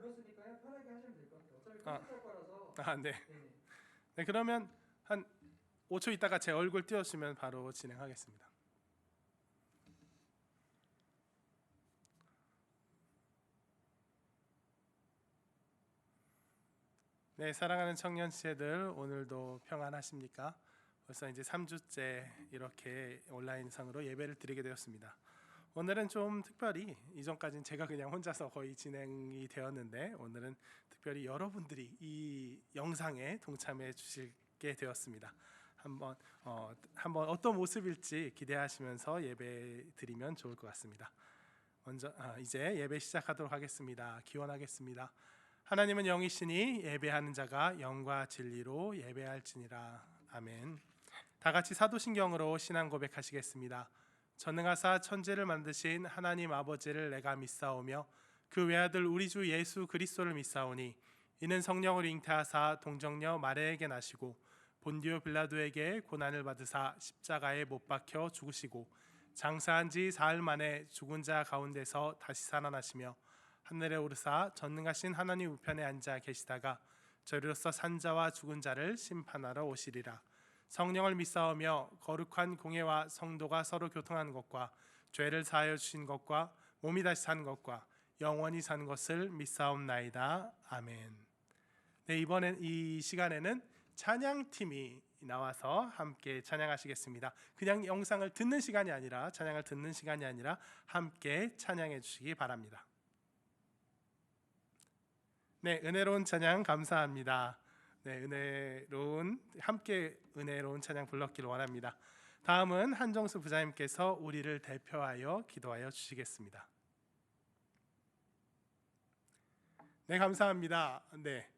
그렇으니까요. 편하게 하시면 될 것 같아요. 어차피 아, 편집할 거라서. 네. 네네. 네, 그러면 한 5초 있다가 제 얼굴 띄워주시면 바로 진행하겠습니다. 네, 사랑하는 청년 지체들, 오늘도 평안하십니까? 벌써 이제 3주째 이렇게 온라인상으로 예배를 드리게 되었습니다. 오늘은 좀 특별히, 이전까지는 제가 그냥 혼자서 거의 진행이 되었는데, 오늘은 특별히 여러분들이 이 영상에 동참해 주시게 되었습니다. 한번 어떤 모습일지 기대하시면서 예배 드리면 좋을 것 같습니다. 먼저 이제 예배 시작하도록 하겠습니다. 기원하겠습니다. 하나님은 영이시니 예배하는 자가 영과 진리로 예배할지니라. 아멘. 다 같이 사도신경으로 신앙 고백하시겠습니다. 전능하사 천지를 만드신 하나님 아버지를 내가 믿사오며 그 외아들 우리 주 예수 그리스도를 믿사오니 이는 성령을 잉태하사 동정녀 마리아에게 나시고 본디오 빌라도에게 고난을 받으사 십자가에 못 박혀 죽으시고 장사한 지 사흘 만에 죽은 자 가운데서 다시 살아나시며 하늘에 오르사 전능하신 하나님 우편에 앉아 계시다가 저리로서 산 자와 죽은 자를 심판하러 오시리라. 성령을 믿사오며 거룩한 공회와 성도가 서로 교통하는 것과 죄를 사하여 주신 것과 몸이 다시 사는 것과 영원히 사는 것을 믿사옵나이다. 아멘. 네, 이번엔 이 시간에는 찬양팀이 나와서 함께 찬양하시겠습니다. 그냥 영상을 듣는 시간이 아니라, 찬양을 듣는 시간이 아니라 함께 찬양해 주시기 바랍니다. 네, 은혜로운 찬양 감사합니다. 네, 함께 은혜로운 찬양 불렀기를 원합니다. 다음은 한정수 부장님께서 우리를 대표하여 기도하여 주시겠습니다. 네, 감사합니다. 네,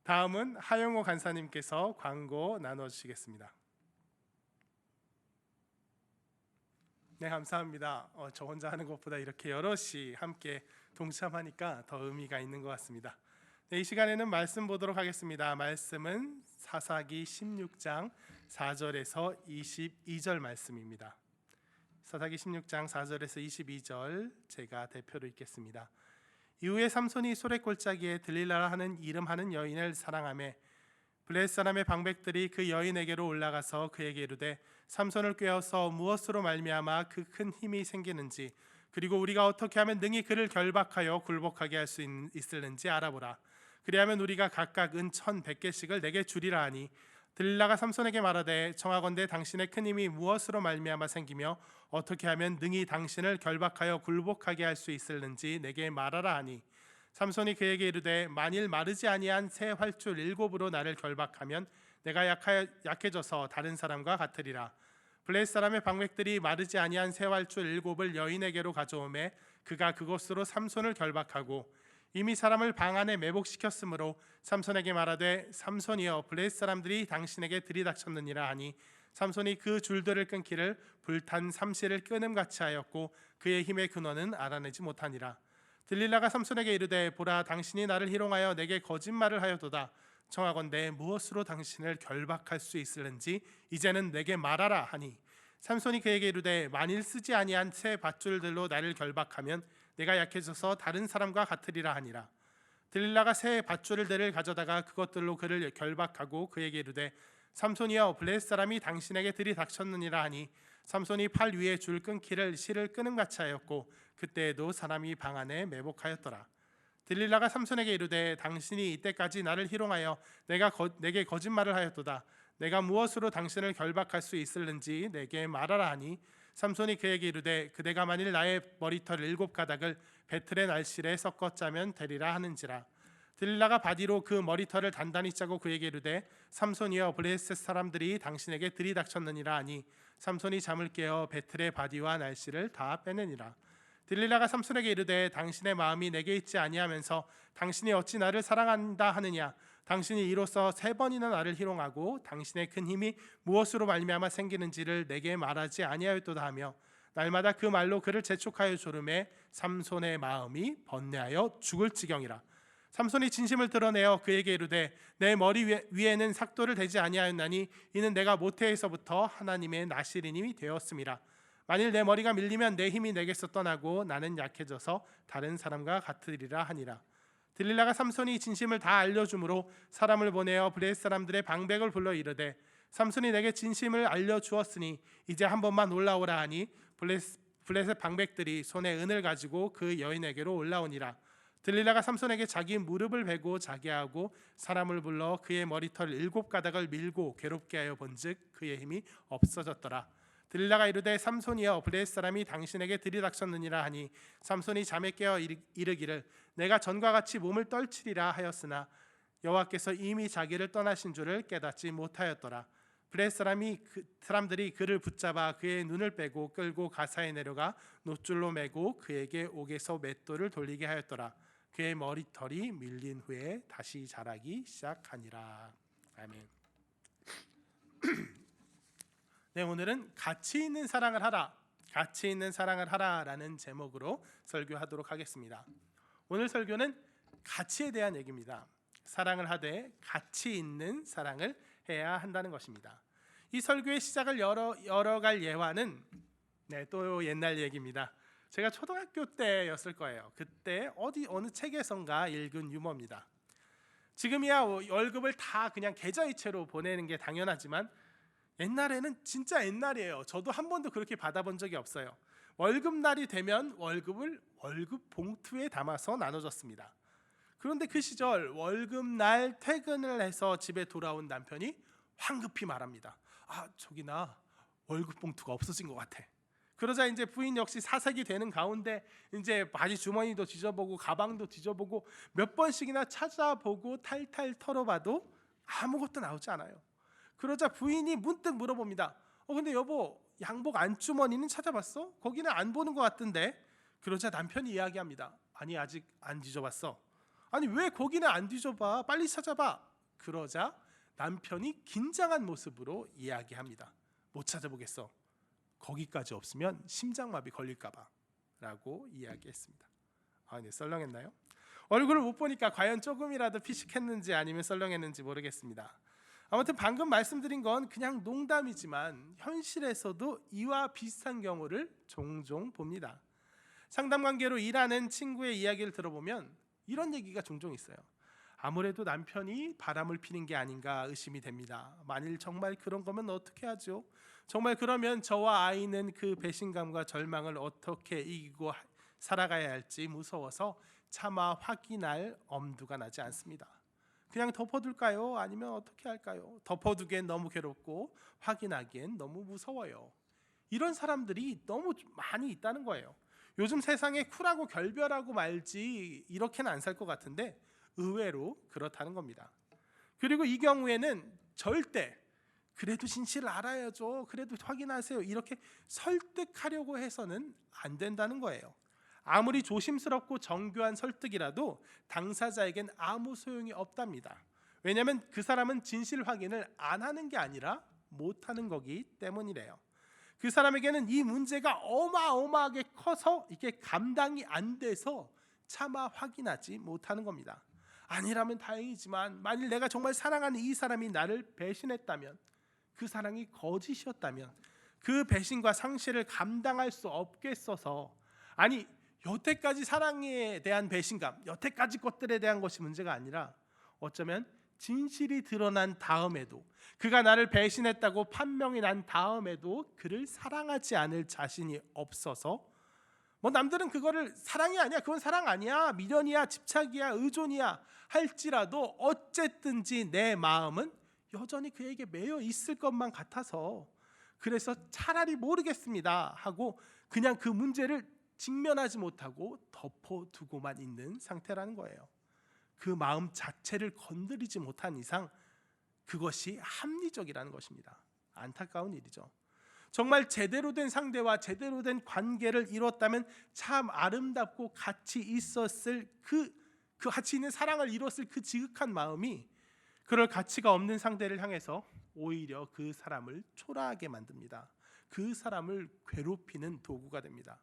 다음은 하영호 간사님께서 광고 나눠 주시겠습니다. 네, 감사합니다. 저 혼자 하는 것보다 이렇게 여럿이 함께 동참하니까 더 의미가 있는 것 같습니다. 네, 이 시간에는 말씀 보도록 하겠습니다. 말씀은 사사기 16장 4절에서 22절 말씀입니다. 사사기 16장 4절에서 22절 제가 대표로 읽겠습니다. 이후에 삼손이 소래골짜기에 들릴라라 하는 이름하는 여인을 사랑하매 블레셋 사람의 방백들이 그 여인에게로 올라가서 그에게 이르되 삼손을 꾀어서 무엇으로 말미암아 그 큰 힘이 생기는지 그리고 우리가 어떻게 하면 능히 그를 결박하여 굴복하게 할 수 있을는지 알아보라. 그리하면 우리가 각각 은 1,100개씩을 내게 주리라 하니 들릴라가 삼손에게 말하되 청하건대 당신의 큰 힘이 무엇으로 말미암아 생기며 어떻게 하면 능히 당신을 결박하여 굴복하게 할 수 있을는지 내게 말하라 하니 삼손이 그에게 이르되 만일 마르지 아니한 새 활줄 7으로 나를 결박하면 내가 약해져서 다른 사람과 같으리라. 블레셋 사람의 방백들이 마르지 아니한 새 활줄 7을 여인에게로 가져오매 그가 그것으로 삼손을 결박하고 이미 사람을 방 안에 매복시켰으므로 삼손에게 말하되 삼손이여 블레셋 사람들이 당신에게 들이닥쳤느니라 하니 삼손이 그 줄들을 끊기를 불탄 삼시를 끊음같이 하였고 그의 힘의 근원은 알아내지 못하니라. 들릴라가 삼손에게 이르되 보라 당신이 나를 희롱하여 내게 거짓말을 하여도다. 청하건대 무엇으로 당신을 결박할 수 있을는지 이제는 내게 말하라 하니 삼손이 그에게 이르되 만일 쓰지 아니한 새 밧줄들로 나를 결박하면 내가 약해져서 다른 사람과 같으리라 하니라. 들릴라가 새 밧줄들을 가져다가 그것들로 그를 결박하고 그에게 이르되 삼손이여 블레셋 사람이 당신에게 들이닥쳤느니라 하니 삼손이 팔 위에 줄 끊기를 실을 끊음같이 하였고 그때에도 사람이 방 안에 매복하였더라. 들릴라가 삼손에게 이르되 당신이 이때까지 나를 희롱하여 내게 거짓말을 하였도다. 내가 무엇으로 당신을 결박할 수 있을는지 내게 말하라 하니 삼손이 그에게 이르되 그대가 만일 나의 머리털 7가닥을 배틀의 날실에 섞어 짜면 되리라 하는지라. 들릴라가 바디로 그 머리털을 단단히 짜고 그에게 이르되 삼손이여 블레셋 사람들이 당신에게 들이닥쳤느니라 하니 삼손이 잠을 깨어 배틀의 바디와 날실을 다 빼내니라. 들릴라가 삼손에게 이르되 당신의 마음이 내게 있지 아니하면서 당신이 어찌 나를 사랑한다 하느냐. 당신이 이로써 3번이나 나를 희롱하고 당신의 큰 힘이 무엇으로 말미암아 생기는지를 내게 말하지 아니하였도다 하며 날마다 그 말로 그를 재촉하여 조르매 삼손의 마음이 번뇌하여 죽을 지경이라. 삼손이 진심을 드러내어 그에게 이르되 내 머리 위에는 삭도를 대지 아니하였나니 이는 내가 모태에서부터 하나님의 나시린임이 되었음이라. 만일 내 머리가 밀리면 내 힘이 내게서 떠나고 나는 약해져서 다른 사람과 같으리라 하니라. 들릴라가 삼손이 진심을 다 알려주므로 사람을 보내어 블레셋 사람들의 방백을 불러 이르되 삼손이 내게 진심을 알려주었으니 이제 한 번만 올라오라 하니 블레셋 방백들이 손에 은을 가지고 그 여인에게로 올라오니라. 들릴라가 삼손에게 자기 무릎을 베고 자게 하고 사람을 불러 그의 머리털 7가닥을 밀고 괴롭게 하여 본즉 그의 힘이 없어졌더라. 들릴라가 이르되 삼손이여 블레셋 사람이 당신에게 들이닥쳤느니라 하니 삼손이 잠에 깨어 이르기를 내가 전과 같이 몸을 떨치리라 하였으나 여호와께서 이미 자기를 떠나신 줄을 깨닫지 못하였더라. 블레셋 사람들이 그를 붙잡아 그의 눈을 빼고 끌고 가사에 내려가 놋줄로 매고 그에게 옥에서 맷돌을 돌리게 하였더라. 그의 머리털이 밀린 후에 다시 자라기 시작하니라. 아멘. 네, 오늘은 가치 있는 사랑을 하라, 가치 있는 사랑을 하라라는 제목으로 설교하도록 하겠습니다. 오늘 설교는 가치에 대한 얘기입니다. 사랑을 하되 가치 있는 사랑을 해야 한다는 것입니다. 이 설교의 시작을 열어갈 예화는 또 옛날 얘기입니다. 제가 초등학교 때였을 거예요. 그때 어느 책에선가 읽은 유머입니다. 지금이야 월급을 다 그냥 계좌이체로 보내는 게 당연하지만 옛날에는 진짜 옛날이에요. 저도 한 번도 그렇게 받아본 적이 없어요. 월급날이 되면 월급을 월급 봉투에 담아서 나눠줬습니다. 그런데 그 시절 월급날 퇴근을 해서 집에 돌아온 남편이 황급히 말합니다. 저기 나 월급 봉투가 없어진 것 같아. 그러자 이제 부인 역시 사색이 되는 가운데 이제 바지 주머니도 뒤져보고 가방도 뒤져보고 몇 번씩이나 찾아보고 탈탈 털어봐도 아무것도 나오지 않아요. 그러자 부인이 문득 물어봅니다. 근데 여보, 양복 안주머니는 찾아봤어? 거기는 안 보는 것 같던데. 그러자 남편이 이야기합니다. 아니 아직 안 뒤져봤어. 아니 왜 거기는 안 뒤져봐? 빨리 찾아봐. 그러자 남편이 긴장한 모습으로 이야기합니다. 못 찾아보겠어. 거기까지 없으면 심장마비 걸릴까봐 라고 이야기했습니다. 네, 썰렁했나요? 얼굴을 못 보니까 과연 조금이라도 피식했는지 아니면 썰렁했는지 모르겠습니다. 아무튼 방금 말씀드린 건 그냥 농담이지만 현실에서도 이와 비슷한 경우를 종종 봅니다. 상담관계로 일하는 친구의 이야기를 들어보면 이런 얘기가 종종 있어요. 아무래도 남편이 바람을 피는 게 아닌가 의심이 됩니다. 만일 정말 그런 거면 어떻게 하죠? 정말 그러면 저와 아이는 그 배신감과 절망을 어떻게 이기고 살아가야 할지 무서워서 차마 확인할 엄두가 나지 않습니다. 그냥 덮어둘까요? 아니면 어떻게 할까요? 덮어두기엔 너무 괴롭고 확인하기엔 너무 무서워요. 이런 사람들이 너무 많이 있다는 거예요. 요즘 세상에 쿨하고 결별하고 말지 이렇게는 안 살 것 같은데 의외로 그렇다는 겁니다. 그리고 이 경우에는 절대 그래도 진실을 알아야죠, 그래도 확인하세요 이렇게 설득하려고 해서는 안 된다는 거예요. 아무리 조심스럽고 정교한 설득이라도 당사자에겐 아무 소용이 없답니다. 왜냐하면 그 사람은 진실 확인을 안 하는 게 아니라 못하는 거기 때문이래요. 그 사람에게는 이 문제가 어마어마하게 커서 이게 감당이 안 돼서 차마 확인하지 못하는 겁니다. 아니라면 다행이지만 만일 내가 정말 사랑하는 이 사람이 나를 배신했다면, 그 사랑이 거짓이었다면 그 배신과 상실을 감당할 수 없겠어서, 아니 여태까지 사랑에 대한 배신감, 여태까지 것들에 대한 것이 문제가 아니라 어쩌면 진실이 드러난 다음에도, 그가 나를 배신했다고 판명이 난 다음에도 그를 사랑하지 않을 자신이 없어서, 남들은 그거를 사랑이 아니야, 그건 사랑 아니야, 미련이야, 집착이야, 의존이야 할지라도 어쨌든지 내 마음은 여전히 그에게 매여 있을 것만 같아서, 그래서 차라리 모르겠습니다 하고 그냥 그 문제를 직면하지 못하고 덮어두고만 있는 상태라는 거예요. 그 마음 자체를 건드리지 못한 이상 그것이 합리적이라는 것입니다. 안타까운 일이죠. 정말 제대로 된 상대와 제대로 된 관계를 이뤘다면 참 아름답고 가치 있었을 그 가치 있는 사랑을 이뤘을 그 지극한 마음이 그럴 가치가 없는 상대를 향해서 오히려 그 사람을 초라하게 만듭니다. 그 사람을 괴롭히는 도구가 됩니다.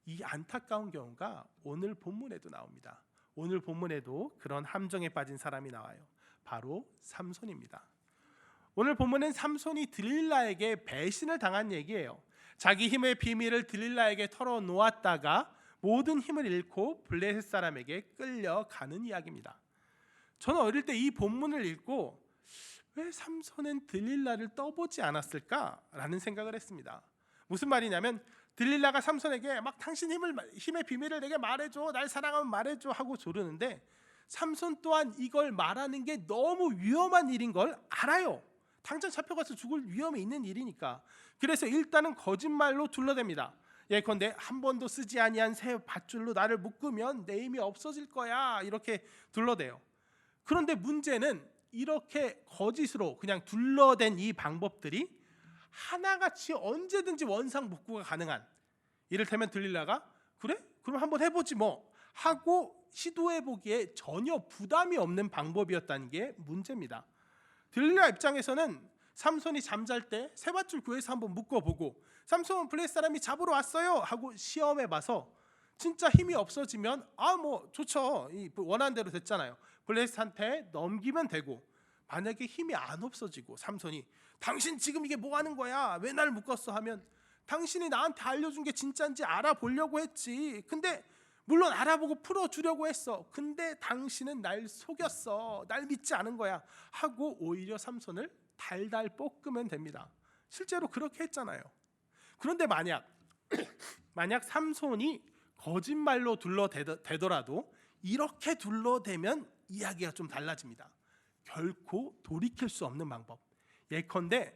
이 안타까운 경우가 오늘 본문에도 나옵니다. 오늘 본문에도 그런 함정에 빠진 사람이 나와요. 바로 삼손입니다. 오늘 본문은 삼손이 들릴라에게 배신을 당한 얘기예요. 자기 힘의 비밀을 들릴라에게 털어놓았다가 모든 힘을 잃고 블레셋 사람에게 끌려가는 이야기입니다. 저는 어릴 때 이 본문을 읽고 왜 삼손은 들릴라를 떠보지 않았을까라는 생각을 했습니다. 무슨 말이냐면 들릴라가 삼손에게 막 당신 힘의 비밀을 내게 말해줘, 날 사랑하면 말해줘 하고 조르는데 삼손 또한 이걸 말하는 게 너무 위험한 일인 걸 알아요. 당장 잡혀가서 죽을 위험이 있는 일이니까. 그래서 일단은 거짓말로 둘러댑니다. 예컨대 한 번도 쓰지 아니한 새 밧줄로 나를 묶으면 내 힘이 없어질 거야, 이렇게 둘러대요. 그런데 문제는 이렇게 거짓으로 그냥 둘러댄 이 방법들이 하나같이 언제든지 원상복구가 가능한, 이를테면 들릴라가 그래? 그럼 한번 해보지 뭐 하고 시도해보기에 전혀 부담이 없는 방법이었다는 게 문제입니다. 들릴라 입장에서는 삼손이 잠잘 때 새밧줄 구해서 한번 묶어보고 삼손은 블레셋 사람이 잡으러 왔어요 하고 시험해봐서 진짜 힘이 없어지면 뭐 좋죠, 원하는 대로 됐잖아요. 블레셋한테 넘기면 되고, 만약에 힘이 안 없어지고 삼손이 당신 지금 이게 뭐 하는 거야, 왜 날 묶었어 하면 당신이 나한테 알려준 게 진짜인지 알아보려고 했지, 근데 물론 알아보고 풀어주려고 했어, 근데 당신은 날 속였어, 날 믿지 않은 거야 하고 오히려 삼손을 달달 볶으면 됩니다. 실제로 그렇게 했잖아요. 그런데 만약 삼손이 거짓말로 둘러대더라도 이렇게 둘러대면 이야기가 좀 달라집니다. 결코 돌이킬 수 없는 방법. 예컨대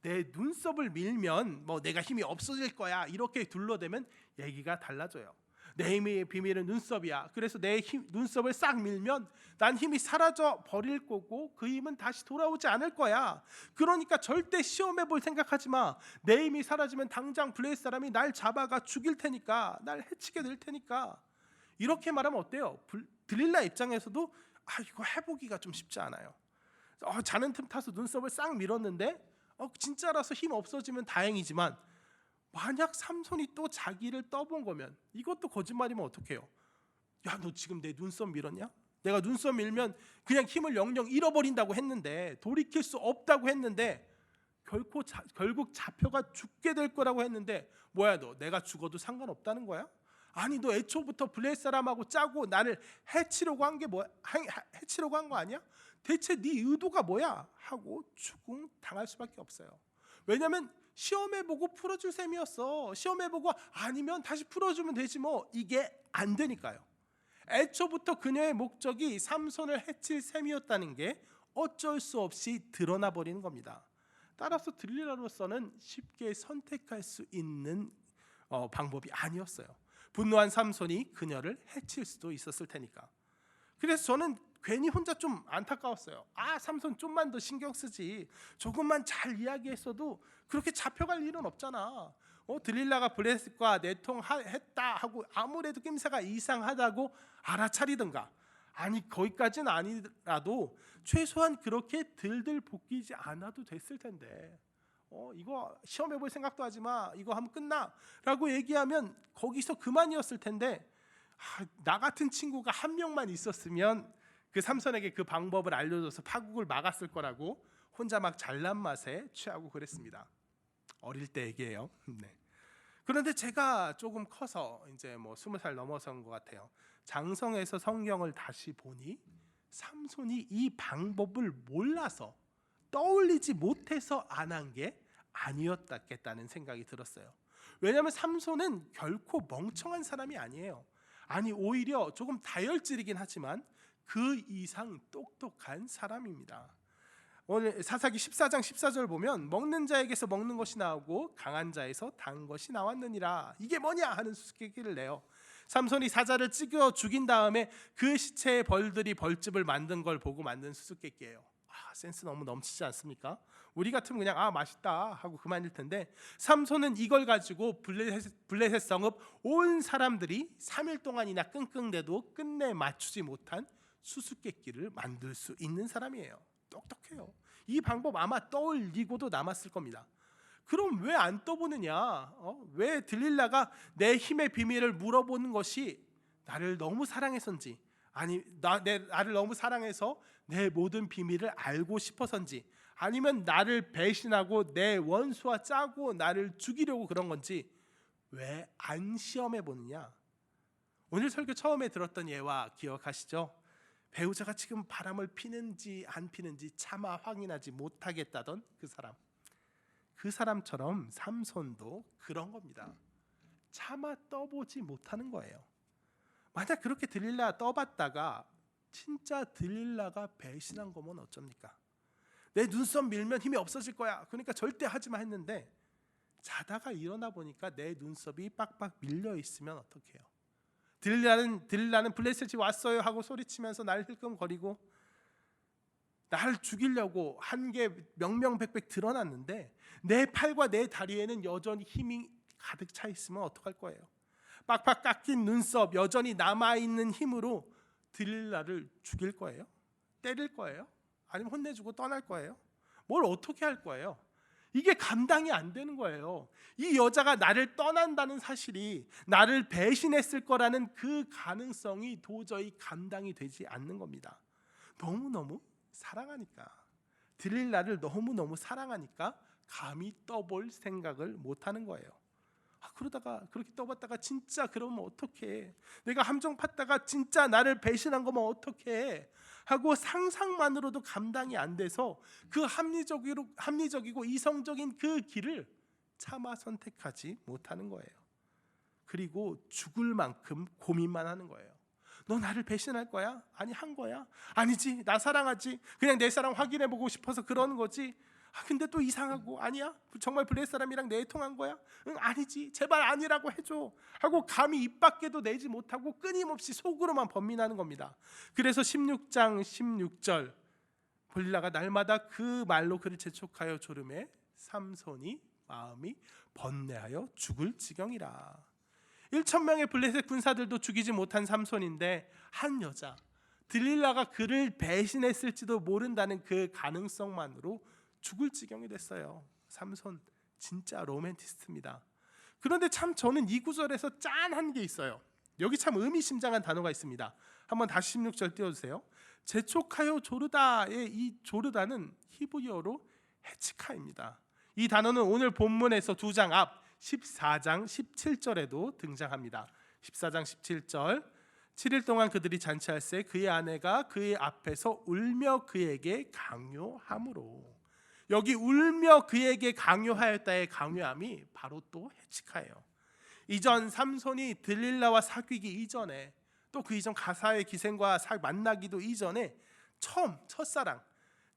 내 눈썹을 밀면 내가 힘이 없어질 거야, 이렇게 둘러대면 얘기가 달라져요. 내 힘의 비밀은 눈썹이야. 그래서 내 눈썹을 싹 밀면 난 힘이 사라져 버릴 거고 그 힘은 다시 돌아오지 않을 거야. 그러니까 절대 시험해 볼 생각하지 마. 내 힘이 사라지면 당장 블레셋 사람이 날 잡아가 죽일 테니까, 날 해치게 될 테니까. 이렇게 말하면 어때요? 들릴라 입장에서도 이거 해보기가 좀 쉽지 않아요. 자는 틈 타서 눈썹을 싹 밀었는데 진짜라서 힘 없어지면 다행이지만 만약 삼손이 또 자기를 떠본 거면 이것도 거짓말이면 어떡해요? 야, 너 지금 내 눈썹 밀었냐? 내가 눈썹 밀면 그냥 힘을 영영 잃어버린다고 했는데, 돌이킬 수 없다고 했는데, 결국 잡혀가 죽게 될 거라고 했는데, 뭐야 너 내가 죽어도 상관없다는 거야? 아니 너 애초부터 블레셋 사람하고 짜고 나를 해치려고 한 게 뭐야? 해치려고 한 거 아니야? 대체 네 의도가 뭐야? 하고 추궁 당할 수밖에 없어요. 왜냐하면 시험해보고 풀어줄 셈이었어. 시험해보고 아니면 다시 풀어주면 되지 뭐, 이게 안 되니까요. 애초부터 그녀의 목적이 삼손을 해칠 셈이었다는 게 어쩔 수 없이 드러나 버리는 겁니다. 따라서 들릴라로서는 쉽게 선택할 수 있는 방법이 아니었어요. 분노한 삼손이 그녀를 해칠 수도 있었을 테니까. 그래서 저는 괜히 혼자 좀 안타까웠어요. 삼손 좀만 더 신경 쓰지, 조금만 잘 이야기했어도 그렇게 잡혀갈 일은 없잖아. 들릴라가 블레셋과 내통했다 하고 아무래도 낌새가 이상하다고 알아차리든가, 아니 거기까지는 아니라도 최소한 그렇게 들들 볶이지 않아도 됐을 텐데, 이거 시험해볼 생각도 하지 마, 이거 하면 끝나 라고 얘기하면 거기서 그만이었을 텐데, 나 같은 친구가 한 명만 있었으면 그 삼손에게 그 방법을 알려줘서 파국을 막았을 거라고 혼자 막 잘난 맛에 취하고 그랬습니다. 어릴 때 얘기예요. 네. 그런데 제가 조금 커서 이제 20살 넘어선 것 같아요. 장성에서 성경을 다시 보니 삼손이 이 방법을 몰라서 떠올리지 못해서 안 한 게 아니었겠다는 생각이 들었어요. 왜냐하면 삼손은 결코 멍청한 사람이 아니에요. 아니 오히려 조금 다혈질이긴 하지만 그 이상 똑똑한 사람입니다. 오늘 사사기 14장 14절 보면 먹는 자에게서 먹는 것이 나오고 강한 자에서 단 것이 나왔느니라. 이게 뭐냐 하는 수수께끼를 내요. 삼손이 사자를 찢어 죽인 다음에 그 시체에 벌들이 벌집을 만든 걸 보고 만든 수수께끼예요. 센스 너무 넘치지 않습니까? 우리 같으면 그냥 맛있다 하고 그만일 텐데, 삼손은 이걸 가지고 블레셋 성읍 온 사람들이 3일 동안이나 끙끙대도 끝내 맞추지 못한 수수께끼를 만들 수 있는 사람이에요. 똑똑해요. 이 방법 아마 떠올리고도 남았을 겁니다. 그럼 왜 안 떠보느냐? 왜 들릴라가 내 힘의 비밀을 물어보는 것이 나를 너무 사랑해서인지, 아니 나를 너무 사랑해서 내 모든 비밀을 알고 싶어서인지, 아니면 나를 배신하고 내 원수와 짜고 나를 죽이려고 그런 건지 왜 안 시험해 보느냐? 오늘 설교 처음에 들었던 예와 기억하시죠? 배우자가 지금 바람을 피는지 안 피는지 차마 확인하지 못하겠다던 그 사람처럼 삼손도 그런 겁니다. 차마 떠보지 못하는 거예요. 만약 그렇게 들릴라 떠봤다가 진짜 들릴라가 배신한 거면 어쩝니까? 내 눈썹 밀면 힘이 없어질 거야, 그러니까 절대 하지 마 했는데 자다가 일어나 보니까 내 눈썹이 빡빡 밀려 있으면 어떡해요? 들릴라는 블레셋이 왔어요 하고 소리치면서 날 힐끔거리고 나를 죽이려고 한 게 명명백백 드러났는데 내 팔과 내 다리에는 여전히 힘이 가득 차 있으면 어떡할 거예요? 빡빡 깎인 눈썹 여전히 남아있는 힘으로 들릴라를 죽일 거예요? 때릴 거예요? 아니면 혼내주고 떠날 거예요? 뭘 어떻게 할 거예요? 이게 감당이 안 되는 거예요. 이 여자가 나를 떠난다는 사실이 나를 배신했을 거라는 그 가능성이 도저히 감당이 되지 않는 겁니다. 너무너무 사랑하니까, 들릴라를 너무너무 사랑하니까 감히 떠볼 생각을 못하는 거예요. 그러다가 그렇게 떠봤다가 진짜 그러면 어떡해? 내가 함정 팠다가 진짜 나를 배신한 거면 어떡해? 하고 상상만으로도 감당이 안 돼서 그 합리적이고 이성적인 그 길을 차마 선택하지 못하는 거예요. 그리고 죽을 만큼 고민만 하는 거예요. 너 나를 배신할 거야? 아니, 한 거야? 아니지, 나 사랑하지. 그냥 내 사랑 확인해보고 싶어서 그러는 거지. 근데 또 이상하고, 아니야? 정말 블레셋 사람이랑 내통한 거야? 응, 아니지, 제발 아니라고 해줘 하고 감히 입 밖에도 내지 못하고 끊임없이 속으로만 번민하는 겁니다. 그래서 16장 16절 들릴라가 날마다 그 말로 그를 재촉하여 조르매 삼손이 마음이 번뇌하여 죽을 지경이라. 1,000명의 블레셋 군사들도 죽이지 못한 삼손인데 한 여자 들릴라가 그를 배신했을지도 모른다는 그 가능성만으로 죽을 지경이 됐어요. 삼손 진짜 로맨티스트입니다. 그런데 참 저는 이 구절에서 짠한 게 있어요. 여기 참 의미심장한 단어가 있습니다. 한번 다시 16절 띄워주세요. 재촉하여 조르다의 이 조르다는 히브리어로 헤치카입니다. 이 단어는 오늘 본문에서 2장 앞 14장 17절에도 등장합니다. 14장 17절 7일 동안 그들이 잔치할새 그의 아내가 그의 앞에서 울며 그에게 강요함으로. 여기 울며 그에게 강요하였다의 강요함이 바로 또 헤치카예요. 이전 삼손이 들릴라와 사귀기 이전에 또 그 이전 가사의 기생과 만나기도 이전에 처음 첫사랑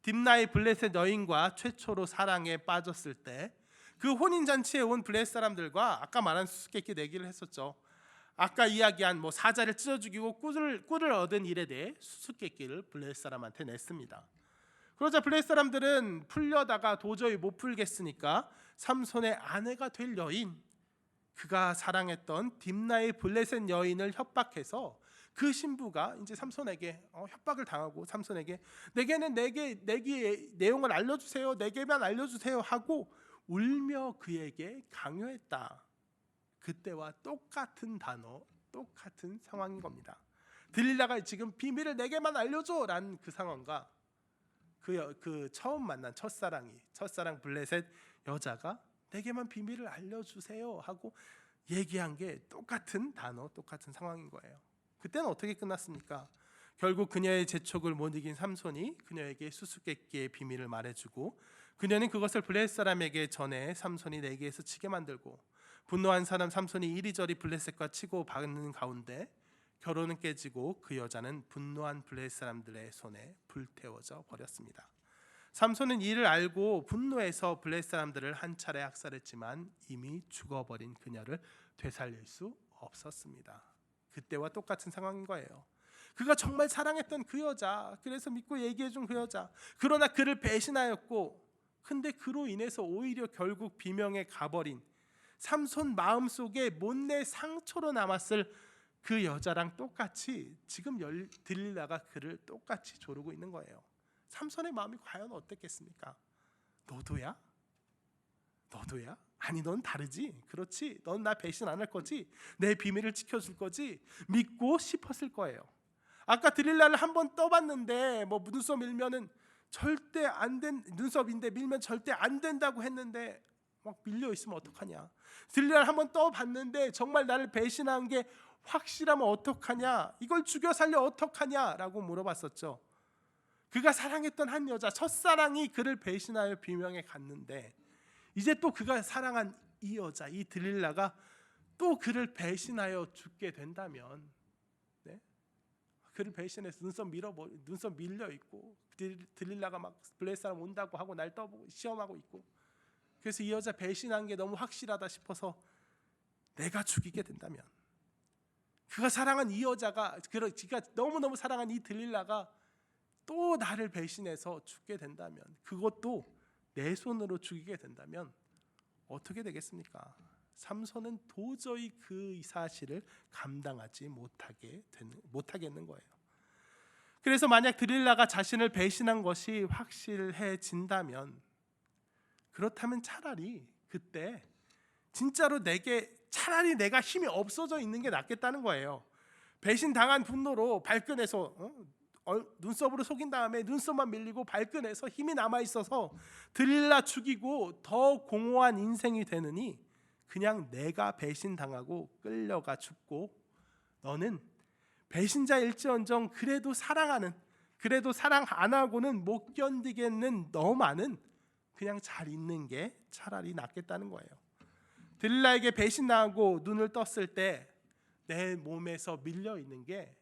딥나의 블레셋 여인과 최초로 사랑에 빠졌을 때 그 혼인잔치에 온 블레셋 사람들과 아까 말한 수수께끼 내기를 했었죠. 아까 이야기한 사자를 찢어 죽이고 꿀을 얻은 일에 대해 수수께끼를 블레셋 사람한테 냈습니다. 그러자 블레셋 사람들은 풀려다가 도저히 못 풀겠으니까 삼손의 아내가 될 여인, 그가 사랑했던 딥나의 블레셋 여인을 협박해서 그 신부가 이제 삼손에게 협박을 당하고 삼손에게 내게는 내게 내용을 알려주세요, 내게만 알려주세요 하고 울며 그에게 강요했다. 그때와 똑같은 단어, 똑같은 상황인 겁니다. 들릴라가 지금 비밀을 내게만 알려줘라는 그 상황과 그 처음 만난 첫사랑 블레셋 여자가 내게만 비밀을 알려주세요 하고 얘기한 게 똑같은 단어, 똑같은 상황인 거예요. 그때는 어떻게 끝났습니까? 결국 그녀의 재촉을 못 이긴 삼손이 그녀에게 수수께끼의 비밀을 말해주고 그녀는 그것을 블레셋 사람에게 전해 삼손이 내게에서 치게 만들고 분노한 사람 삼손이 이리저리 블레셋과 치고 받는 가운데 결혼은 깨지고 그 여자는 분노한 블레셋 사람들의 손에 불태워져 버렸습니다. 삼손은 이를 알고 분노해서 블레셋 사람들을 한 차례 학살했지만 이미 죽어버린 그녀를 되살릴 수 없었습니다. 그때와 똑같은 상황인 거예요. 그가 정말 사랑했던 그 여자, 그래서 믿고 얘기해준 그 여자, 그러나 그를 배신하였고 근데 그로 인해서 오히려 결국 비명에 가버린 삼손 마음속에 못내 상처로 남았을 그 여자랑 똑같이 지금 들릴라가 그를 똑같이 조르고 있는 거예요. 삼손의 마음이 과연 어땠겠습니까? 너도야? 아니 넌 다르지? 그렇지? 넌 나 배신 안 할 거지? 내 비밀을 지켜줄 거지? 믿고 싶었을 거예요. 아까 들릴라를 한번 떠봤는데 눈썹 밀면은 절대 안 된 눈썹인데 밀면 절대 안 된다고 했는데 막 밀려 있으면 어떡하냐? 들릴라를 한번 떠봤는데 정말 나를 배신한 게 확실하면 어떡하냐? 이걸 죽여 살려 어떡하냐라고 물어봤었죠. 그가 사랑했던 한 여자, 첫사랑이 그를 배신하여 비명에 갔는데 이제 또 그가 사랑한 이 여자, 이 들릴라가 또 그를 배신하여 죽게 된다면, 네? 그를 배신해서 눈썹 밀려 있고 들릴라가 막 블레셋 사람 온다고 하고 날 떠보고 시험하고 있고, 그래서 이 여자 배신한 게 너무 확실하다 싶어서 내가 죽이게 된다면, 그가 사랑한 이 여자가, 그가 너무너무 사랑한 이 들릴라가 또 나를 배신해서 죽게 된다면, 그것도 내 손으로 죽이게 된다면 어떻게 되겠습니까? 삼손은 도저히 그 사실을 감당하지 못하겠는 거예요. 그래서 만약 들릴라가 자신을 배신한 것이 확실해진다면, 그렇다면 차라리 그때 진짜로 차라리 내가 힘이 없어져 있는 게 낫겠다는 거예요. 배신당한 분노로 발끈해서 눈썹으로 속인 다음에 눈썹만 밀리고 발끈해서 힘이 남아있어서 들릴라 죽이고 더 공허한 인생이 되느니 그냥 내가 배신당하고 끌려가 죽고, 너는 배신자일지언정 그래도 사랑 안 하고는 못 견디겠는 너 많은 그냥 잘 있는 게 차라리 낫겠다는 거예요. 들릴라에게 배신당하고 눈을 떴을 때 내 몸에서 밀려 있는 게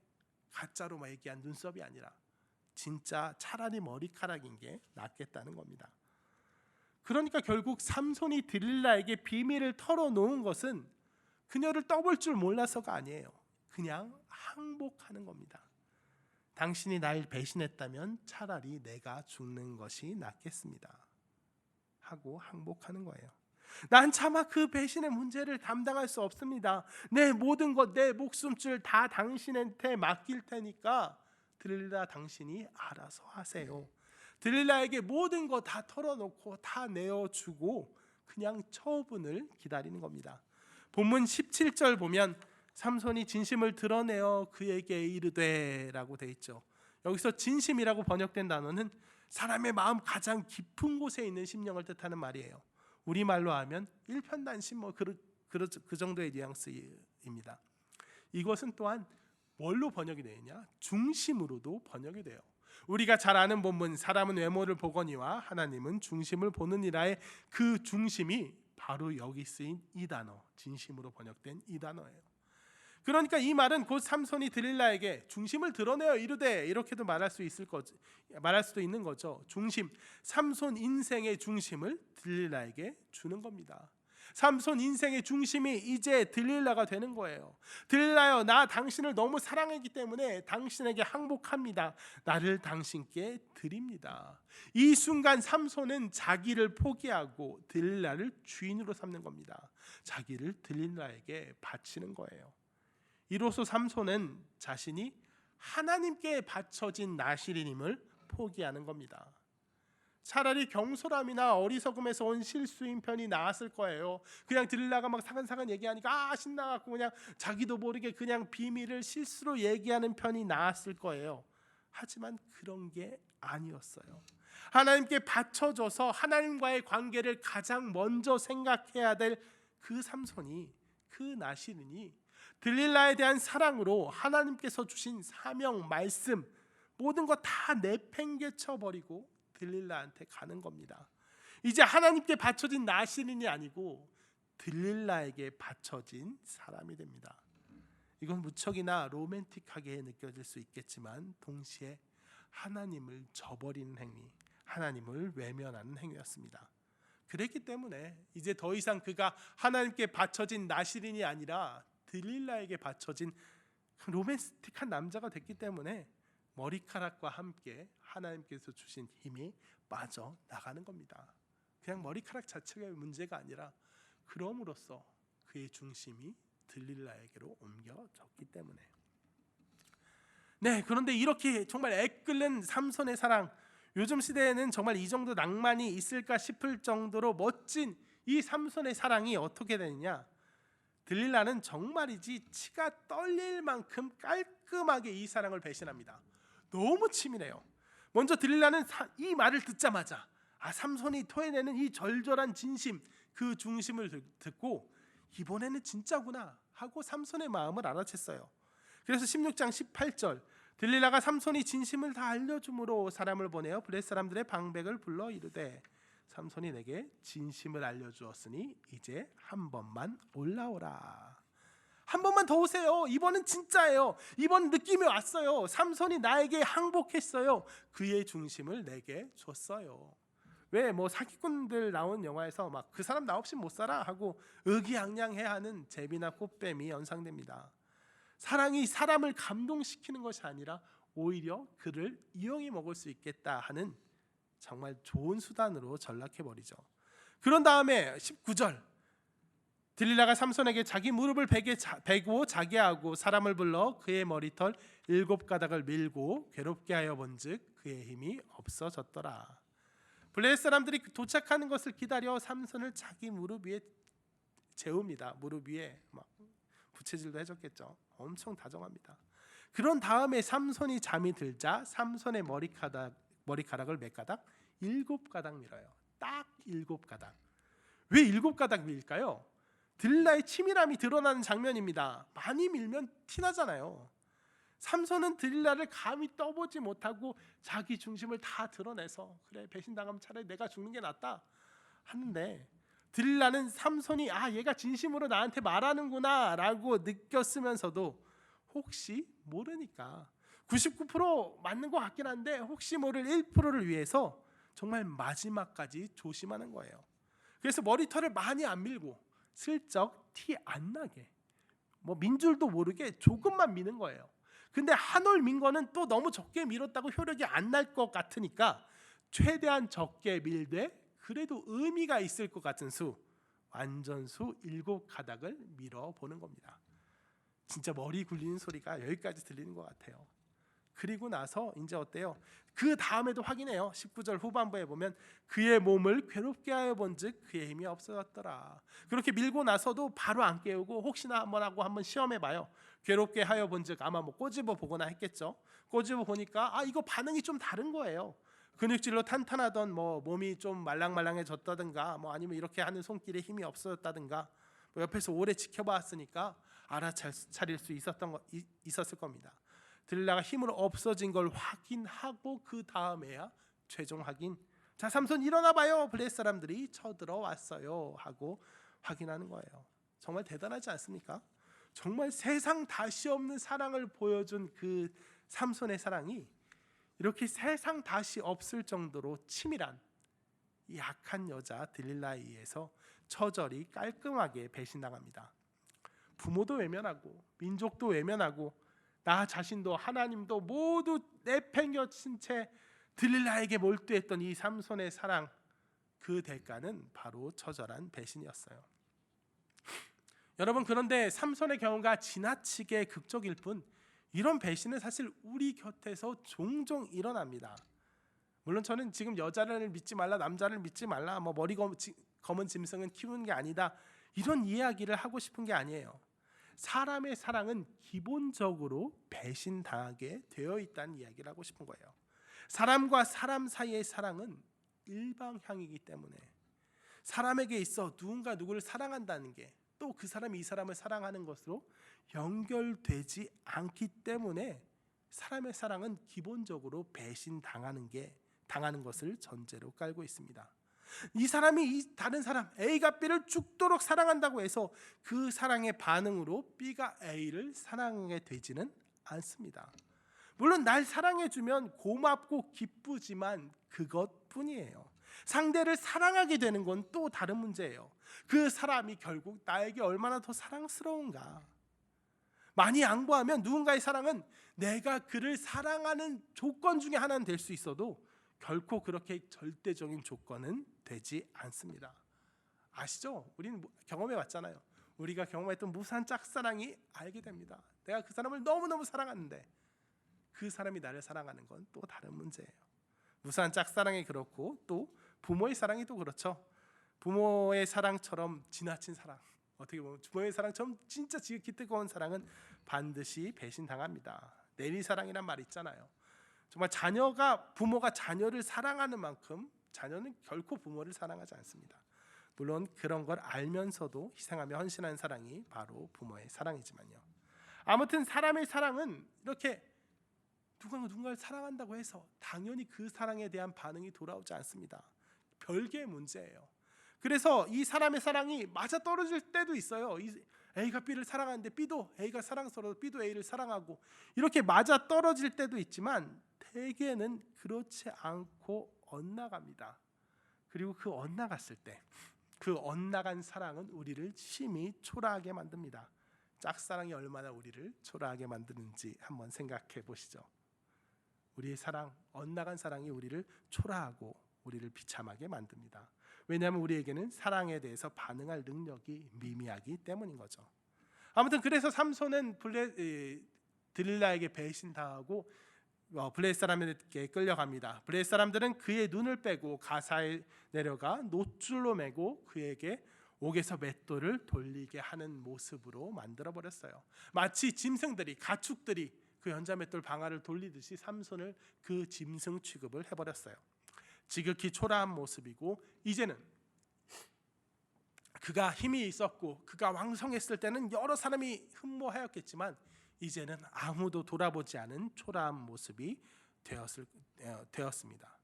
가짜로 얘기한 눈썹이 아니라 진짜 차라리 머리카락인 게 낫겠다는 겁니다. 그러니까 결국 삼손이 들릴라에게 비밀을 털어놓은 것은 그녀를 떠볼 줄 몰라서가 아니에요. 그냥 항복하는 겁니다. 당신이 날 배신했다면 차라리 내가 죽는 것이 낫겠습니다 하고 항복하는 거예요. 난 차마 그 배신의 문제를 감당할 수 없습니다. 내 모든 것, 내 목숨줄 다 당신한테 맡길 테니까 들릴라 당신이 알아서 하세요. 들릴라에게 모든 거 다 털어놓고 다 내어주고 그냥 처분을 기다리는 겁니다. 본문 17절 보면 삼손이 진심을 드러내어 그에게 이르되 라고 돼 있죠. 여기서 진심이라고 번역된 단어는 사람의 마음 가장 깊은 곳에 있는 심령을 뜻하는 말이에요. 우리말로 하면 일편단심 그 정도의 뉘앙스입니다. 이것은 또한 뭘로 번역이 되느냐? 중심으로도 번역이 돼요. 우리가 잘 아는 본문 사람은 외모를 보거니와 하나님은 중심을 보느니라의 그 중심이 바로 여기 쓰인 이 단어, 진심으로 번역된 이 단어예요. 그러니까 이 말은 곧 삼손이 들릴라에게 중심을 드러내어 이르되 이렇게도 말할 수도 있는 거죠. 중심, 삼손 인생의 중심을 들릴라에게 주는 겁니다. 삼손 인생의 중심이 이제 들릴라가 되는 거예요. 들릴라여, 나 당신을 너무 사랑했기 때문에 당신에게 항복합니다. 나를 당신께 드립니다. 이 순간 삼손은 자기를 포기하고 들릴라를 주인으로 삼는 겁니다. 자기를 들릴라에게 바치는 거예요. 이로써 삼손은 자신이 하나님께 바쳐진 나실인임을 포기하는 겁니다. 차라리 경솔함이나 어리석음에서 온 실수인 편이 나았을 거예요. 그냥 들릴라가 막 사근사근 얘기하니까 신나갖고 그냥 자기도 모르게 그냥 비밀을 실수로 얘기하는 편이 나았을 거예요. 하지만 그런 게 아니었어요. 하나님께 바쳐져서 하나님과의 관계를 가장 먼저 생각해야 될 그 삼손이, 그 나실인이 들릴라에 대한 사랑으로 하나님께서 주신 사명, 말씀 모든 거 다 내팽개쳐 버리고 들릴라한테 가는 겁니다. 이제 하나님께 바쳐진 나실인이 아니고 들릴라에게 바쳐진 사람이 됩니다. 이건 무척이나 로맨틱하게 느껴질 수 있겠지만 동시에 하나님을 저버리는 행위, 하나님을 외면하는 행위였습니다. 그랬기 때문에 이제 더 이상 그가 하나님께 바쳐진 나실인이 아니라 들릴라에게 바쳐진 로맨틱한 남자가 됐기 때문에 머리카락과 함께 하나님께서 주신 힘이 빠져나가는 겁니다. 그냥 머리카락 자체가 문제가 아니라 그럼으로써 그의 중심이 들릴라에게로 옮겨졌기 때문에. 네, 그런데 이렇게 정말 애끓는 삼손의 사랑, 요즘 시대에는 정말 이 정도 낭만이 있을까 싶을 정도로 멋진 이 삼손의 사랑이 어떻게 되느냐? 들릴라는 정말이지 치가 떨릴 만큼 깔끔하게 이 사랑을 배신합니다. 너무 치밀해요. 먼저 들릴라는 이 말을 듣자마자 삼손이 토해내는 이 절절한 진심, 그 중심을 듣고 이번에는 진짜구나 하고 삼손의 마음을 알아챘어요. 그래서 16장 18절 들릴라가 삼손이 진심을 다 알려줌으로 사람을 보내어 블레셋 사람들의 방백을 불러 이르되 삼손이 내게 진심을 알려주었으니 이제 한 번만 올라오라. 한 번만 더 오세요. 이번은 진짜예요. 이번 느낌이 왔어요. 삼손이 나에게 항복했어요. 그의 중심을 내게 줬어요. 왜 뭐 사기꾼들 나온 영화에서 막 그 사람 나 없이 못 살아 하고 의기양양해하는 제비나 꽃뱀이 연상됩니다. 사랑이 사람을 감동시키는 것이 아니라 오히려 그를 이용해 먹을 수 있겠다 하는 정말 좋은 수단으로 전락해버리죠. 그런 다음에 19절 들릴라가 삼손에게 자기 무릎을 베고 자게 하고 사람을 불러 그의 머리털 7가닥을 밀고 괴롭게 하여 본즉 그의 힘이 없어졌더라. 블레셋 사람들이 도착하는 것을 기다려 삼손을 자기 무릎 위에 재웁니다. 무릎 위에 막 부채질도 해줬겠죠. 엄청 다정합니다. 그런 다음에 삼손이 잠이 들자 삼손의 머리카락을 몇 가닥? 7가닥 밀어요. 딱 7가닥. 왜 7가닥 밀까요? 들릴라의 치밀함이 드러나는 장면입니다. 많이 밀면 티나잖아요. 삼손은 들릴라를 감히 떠보지 못하고 자기 중심을 다 드러내서 그래 배신당하면 차라리 내가 죽는 게 낫다 하는데 들릴라는 삼손이 얘가 진심으로 나한테 말하는구나 라고 느꼈으면서도 혹시 모르니까 99% 맞는 것 같긴 한데 혹시 모를 1%를 위해서 정말 마지막까지 조심하는 거예요. 그래서 머리털을 많이 안 밀고 슬쩍 티 안 나게 뭐 민 줄도 모르게 조금만 미는 거예요. 근데 한 올 민 거는 또 너무 적게 밀었다고 효력이 안 날 것 같으니까 최대한 적게 밀되 그래도 의미가 있을 것 같은 수 완전수 7가닥을 밀어보는 겁니다. 진짜 머리 굴리는 소리가 여기까지 들리는 것 같아요. 그리고 나서 이제 어때요? 그 다음에도 확인해요. 19절 후반부에 보면 그의 몸을 괴롭게 하여 본즉 그의 힘이 없어졌더라. 그렇게 밀고 나서도 바로 안 깨우고 혹시나 한번 시험해봐요. 괴롭게 하여 본즉 아마 뭐 꼬집어 보거나 했겠죠. 꼬집어 보니까 이거 반응이 좀 다른 거예요. 근육질로 탄탄하던 뭐 몸이 좀 말랑말랑해졌다든가 뭐 아니면 이렇게 하는 손길에 힘이 없어졌다든가 뭐 옆에서 오래 지켜봤으니까 알아차릴 수 있었을 겁니다. 들릴라가 힘으로 없어진 걸 확인하고 그 다음에야 최종 확인. 자 삼손 일어나봐요. 블레셋 사람들이 쳐들어왔어요 하고 확인하는 거예요. 정말 대단하지 않습니까? 정말 세상 다시 없는 사랑을 보여준 그 삼손의 사랑이 이렇게 세상 다시 없을 정도로 치밀한 이 약한 여자 들릴라에 의해서 처절히 깔끔하게 배신당합니다. 부모도 외면하고 민족도 외면하고 나 자신도 하나님도 모두 내팽겨친 채 들릴라에게 몰두했던 이 삼손의 사랑, 그 대가는 바로 처절한 배신이었어요. 여러분, 그런데 삼손의 경우가 지나치게 극적일 뿐 이런 배신은 사실 우리 곁에서 종종 일어납니다. 물론 저는 지금 여자를 믿지 말라, 남자를 믿지 말라, 뭐 머리 검은 짐승은 키우는 게 아니다, 이런 이야기를 하고 싶은 게 아니에요. 사람의 사랑은 기본적으로 배신당하게 되어 있다는 이야기를 하고 싶은 거예요. 사람과 사람 사이의 사랑은 일방향이기 때문에 사람에게 있어 누군가 누구를 사랑한다는 게 또 그 사람이 이 사람을 사랑하는 것으로 연결되지 않기 때문에 사람의 사랑은 기본적으로 배신당하는 것을 전제로 깔고 있습니다. 이 사람이 이 다른 사람 A가 B를 죽도록 사랑한다고 해서 그 사랑의 반응으로 B가 A를 사랑하게 되지는 않습니다. 물론 날 사랑해주면 고맙고 기쁘지만 그것뿐이에요. 상대를 사랑하게 되는 건 또 다른 문제예요. 그 사람이 결국 나에게 얼마나 더 사랑스러운가. 많이 양보하면 누군가의 사랑은 내가 그를 사랑하는 조건 중에 하나는 될 수 있어도 결코 그렇게 절대적인 조건은 되지 않습니다. 아시죠? 우리는 경험해 왔잖아요. 우리가 경험했던 무수한 짝사랑이 알게 됩니다. 내가 그 사람을 너무너무 사랑하는데 그 사람이 나를 사랑하는 건 또 다른 문제예요. 무수한 짝사랑이 그렇고 또 부모의 사랑이 또 그렇죠. 부모의 사랑처럼 지나친 사랑, 어떻게 보면 부모의 사랑처럼 진짜 지극히 뜨거운 사랑은 반드시 배신당합니다. 내리사랑이란 말 있잖아요. 정말 부모가 자녀를 사랑하는 만큼 자녀는 결코 부모를 사랑하지 않습니다. 물론 그런 걸 알면서도 희생하며 헌신하는 사랑이 바로 부모의 사랑이지만요. 아무튼 사람의 사랑은 이렇게 누군가를 사랑한다고 해서 당연히 그 사랑에 대한 반응이 돌아오지 않습니다. 별개의 문제예요. 그래서 이 사람의 사랑이 맞아 떨어질 때도 있어요. A가 B를 사랑하는데 B도 A가 사랑스러워서 B도 A를 사랑하고 이렇게 맞아 떨어질 때도 있지만 대개는 그렇지 않고 엇나갑니다. 그리고 그 엇나갔을 때 그 엇나간 사랑은 우리를 심히 초라하게 만듭니다. 짝사랑이 얼마나 우리를 초라하게 만드는지 한번 생각해 보시죠. 우리의 사랑, 엇나간 사랑이 우리를 초라하고 우리를 비참하게 만듭니다. 왜냐하면 우리에게는 사랑에 대해서 반응할 능력이 미미하기 때문인 거죠. 아무튼 그래서 삼손은 들릴라에게 배신당하고 블레셋 사람에게 끌려갑니다. 블레셋 사람들은 그의 눈을 빼고 가사에 내려가 놋줄로 매고 그에게 옥에서 맷돌을 돌리게 하는 모습으로 만들어 버렸어요. 마치 짐승들이, 가축들이 그 연자맷돌 방아를 돌리듯이 삼손을 그 짐승 취급을 해버렸어요. 지극히 초라한 모습이고, 이제는 그가 힘이 있었고 그가 왕성했을 때는 여러 사람이 흠모하였겠지만 이제는 아무도 돌아보지 않은 초라한 모습이 되었습니다.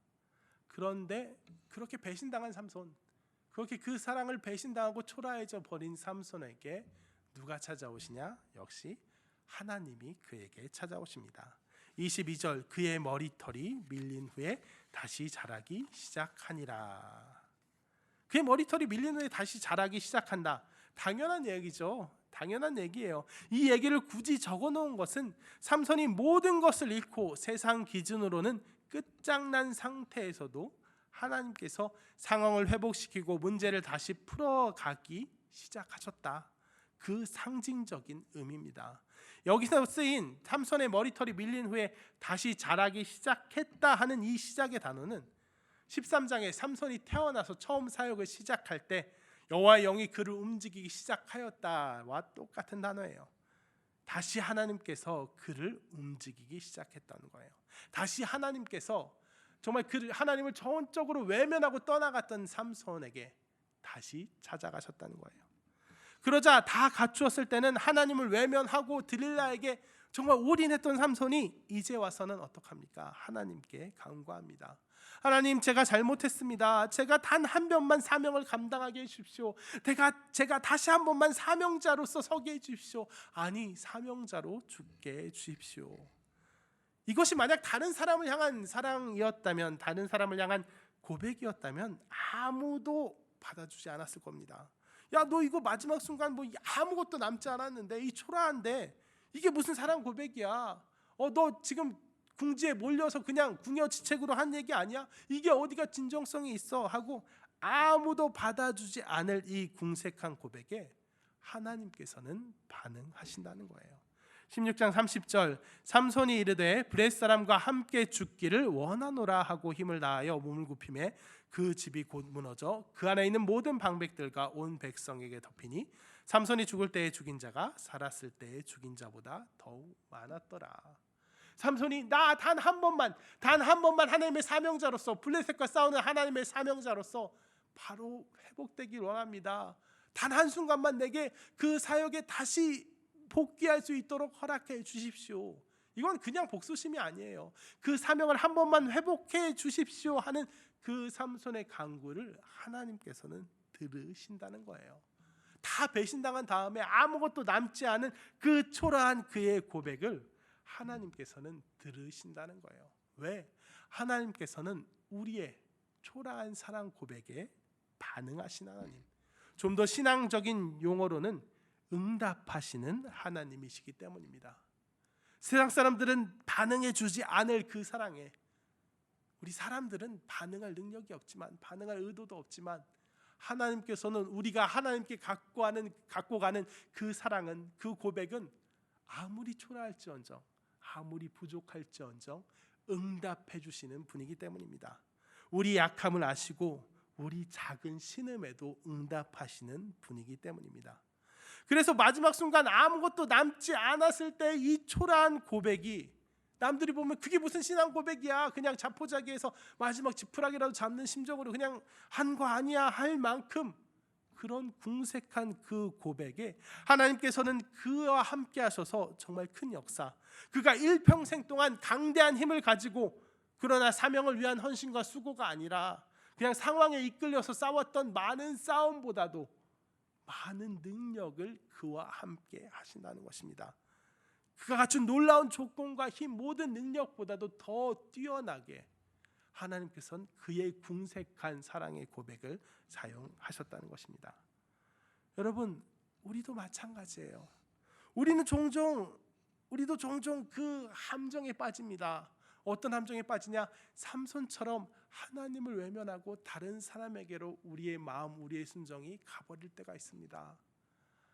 그런데 그렇게 배신당한 삼손, 그렇게 그 사랑을 배신당하고 초라해져 버린 삼손에게 누가 찾아오시냐? 역시 하나님이 그에게 찾아오십니다. 22절, 그의 머리털이 밀린 후에 다시 자라기 시작하니라. 그의 머리털이 밀린 후에 다시 자라기 시작한다. 당연한 얘기죠. 당연한 얘기예요. 이 얘기를 굳이 적어놓은 것은 삼손이 모든 것을 잃고 세상 기준으로는 끝장난 상태에서도 하나님께서 상황을 회복시키고 문제를 다시 풀어가기 시작하셨다. 그 상징적인 의미입니다. 여기서 쓰인 삼손의 머리털이 밀린 후에 다시 자라기 시작했다 하는 이 시작의 단어는 13장에 삼손이 태어나서 처음 사역을 시작할 때 여호와의 영이 그를 움직이기 시작하였다와 똑같은 단어예요. 다시 하나님께서 그를 움직이기 시작했다는 거예요. 다시 하나님께서 정말 그를, 하나님을 전적으로 외면하고 떠나갔던 삼손에게 다시 찾아가셨다는 거예요. 그러자 다 갖추었을 때는 하나님을 외면하고 들릴라에게 정말 올인했던 삼손이 이제 와서는 어떡합니까? 하나님께 간구합니다. 하나님, 제가 잘못했습니다. 제가 단 한 번만 사명을 감당하게 해주십시오. 제가 다시 한 번만 사명자로서 서게 해주십시오. 아니, 사명자로 죽게 해주십시오. 이것이 만약 다른 사람을 향한 사랑이었다면, 다른 사람을 향한 고백이었다면 아무도 받아주지 않았을 겁니다. 야, 너 이거 마지막 순간 뭐 아무것도 남지 않았는데, 이 초라한데 이게 무슨 사랑 고백이야? 너 지금 궁지에 몰려서 그냥 궁여지책으로 한 얘기 아니야? 이게 어디가 진정성이 있어? 하고 아무도 받아주지 않을 이 궁색한 고백에 하나님께서는 반응하신다는 거예요. 16장 30절, 삼손이 이르되 블레셋 사람과 함께 죽기를 원하노라 하고 힘을 다하여 몸을 굽히매 그 집이 곧 무너져 그 안에 있는 모든 방백들과 온 백성에게 덮이니 삼손이 죽을 때에 죽인 자가 살았을 때에 죽인 자보다 더욱 많았더라. 삼손이 나 단 한 번만 하나님의 사명자로서, 블레셋과 싸우는 하나님의 사명자로서 바로 회복되길 원합니다. 단 한순간만 내게 그 사역에 다시 복귀할 수 있도록 허락해 주십시오. 이건 그냥 복수심이 아니에요. 그 사명을 한 번만 회복해 주십시오 하는 그 삼손의 간구를 하나님께서는 들으신다는 거예요. 다 배신당한 다음에 아무것도 남지 않은 그 초라한 그의 고백을 하나님께서는 들으신다는 거예요. 왜? 하나님께서는 우리의 초라한 사랑 고백에 반응하신 하나님. 좀 더 신앙적인 용어로는 응답하시는 하나님이시기 때문입니다. 세상 사람들은 반응해 주지 않을 그 사랑에, 우리 사람들은 반응할 능력이 없지만, 반응할 의도도 없지만, 하나님께서는 우리가 하나님께 갖고 가는 그 사랑은, 그 고백은 아무리 초라할지언정, 아무리 부족할지언정 응답해 주시는 분이기 때문입니다. 우리 약함을 아시고 우리 작은 신음에도 응답하시는 분이기 때문입니다. 그래서 마지막 순간 아무것도 남지 않았을 때 이 초라한 고백이, 남들이 보면 그게 무슨 신앙 고백이야, 그냥 자포자기해서 마지막 지푸라기라도 잡는 심정으로 그냥 한 거 아니야 할 만큼 그런 궁색한 그 고백에 하나님께서는 그와 함께 하셔서 정말 큰 역사, 그가 일평생 동안 강대한 힘을 가지고 그러나 사명을 위한 헌신과 수고가 아니라 그냥 상황에 이끌려서 싸웠던 많은 싸움보다도 많은 능력을 그와 함께 하신다는 것입니다. 그가 갖춘 놀라운 조건과 힘, 모든 능력보다도 더 뛰어나게 하나님께서는 그의 궁색한 사랑의 고백을 사용하셨다는 것입니다. 여러분, 우리도 마찬가지예요. 우리도 종종 그 함정에 빠집니다. 어떤 함정에 빠지냐? 삼손처럼 하나님을 외면하고 다른 사람에게로 우리의 마음, 우리의 순정이 가버릴 때가 있습니다.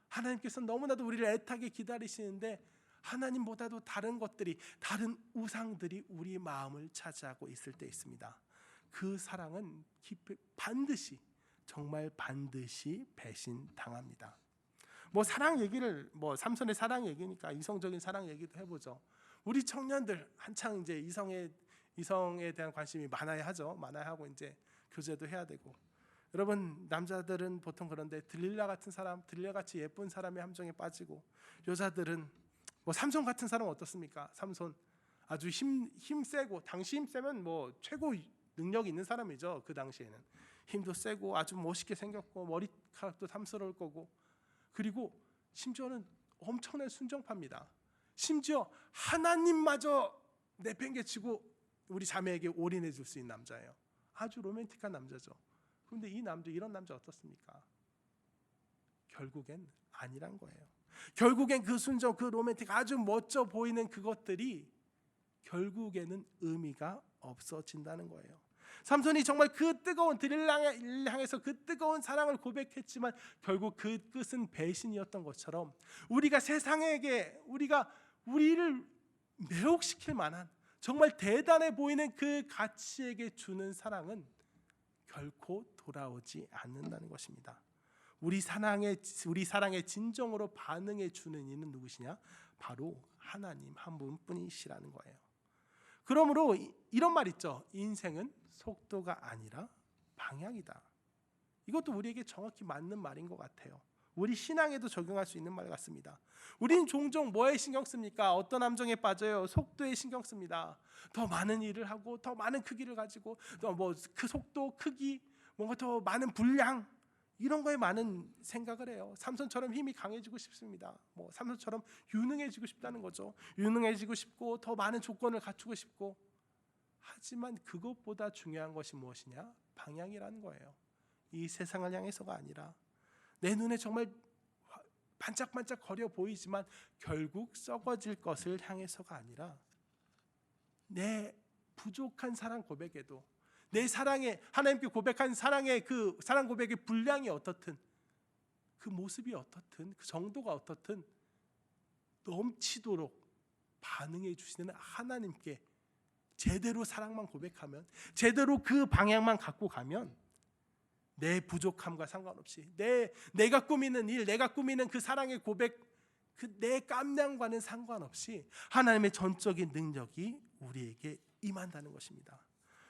하나님께서는 너무나도 우리를 애타게 기다리시는데 하나님보다도 다른 것들이, 다른 우상들이 우리 마음을 차지하고 있을 때 있습니다. 그 사랑은 반드시, 정말 반드시 배신당합니다. 사랑 얘기를, 삼손의 사랑 얘기니까 이성적인 사랑 얘기도 해보죠. 우리 청년들 한창 이제 이성에 대한 관심이 많아야 하죠. 많아야 하고 이제 교제도 해야 되고. 여러분, 남자들은 보통 그런데 들릴라 같은 사람, 들릴라 같이 예쁜 사람의 함정에 빠지고, 여자들은 삼손 같은 사람 어떻습니까? 삼손 아주 힘 세고, 당시 힘 세면 최고 능력 있는 사람이죠. 그 당시에는 힘도 세고 아주 멋있게 생겼고 머리카락도 탐스러울 거고, 그리고 심지어는 엄청난 순정파입니다. 심지어 하나님마저 내팽개치고 우리 자매에게 올인해 줄 수 있는 남자예요. 아주 로맨틱한 남자죠. 그런데 이런 남자 어떻습니까? 결국엔 아니란 거예요. 결국엔 그 순정, 그 로맨틱, 아주 멋져 보이는 그것들이 결국에는 의미가 없어진다는 거예요. 삼손이 정말 그 뜨거운 들릴라를 향해서 그 뜨거운 사랑을 고백했지만 결국 그 끝은 배신이었던 것처럼, 우리가 세상에게 우리를 매혹시킬 만한 정말 대단해 보이는 그 가치에게 주는 사랑은 결코 돌아오지 않는다는 것입니다. 우리 사랑에 진정으로 반응해 주는 이는 누구시냐? 바로 하나님 한 분뿐이시라는 거예요. 그러므로 이런 말 있죠. 인생은 속도가 아니라 방향이다. 이것도 우리에게 정확히 맞는 말인 것 같아요. 우리 신앙에도 적용할 수 있는 말 같습니다. 우리는 종종 뭐에 신경 씁니까? 어떤 함정에 빠져요? 속도에 신경 씁니다. 더 많은 일을 하고, 더 많은 크기를 가지고, 또 그 속도, 크기, 뭔가 더 많은 분량, 이런 거에 많은 생각을 해요. 삼손처럼 힘이 강해지고 싶습니다. 삼손처럼 유능해지고 싶다는 거죠. 유능해지고 싶고 더 많은 조건을 갖추고 싶고, 하지만 그것보다 중요한 것이 무엇이냐? 방향이라는 거예요. 이 세상을 향해서가 아니라, 내 눈에 정말 반짝반짝 거려 보이지만 결국 썩어질 것을 향해서가 아니라, 내 부족한 사랑 고백에도, 내 사랑에, 하나님께 고백한 사랑의 그 사랑 고백의 분량이 어떻든, 그 모습이 어떻든, 그 정도가 어떻든 넘치도록 반응해 주시는 하나님께 제대로 사랑만 고백하면, 제대로 그 방향만 갖고 가면, 내 부족함과 상관없이, 내가 꾸미는 일, 내가 꾸미는 그 사랑의 고백, 그 내 깜냥과는 상관없이 하나님의 전적인 능력이 우리에게 임한다는 것입니다.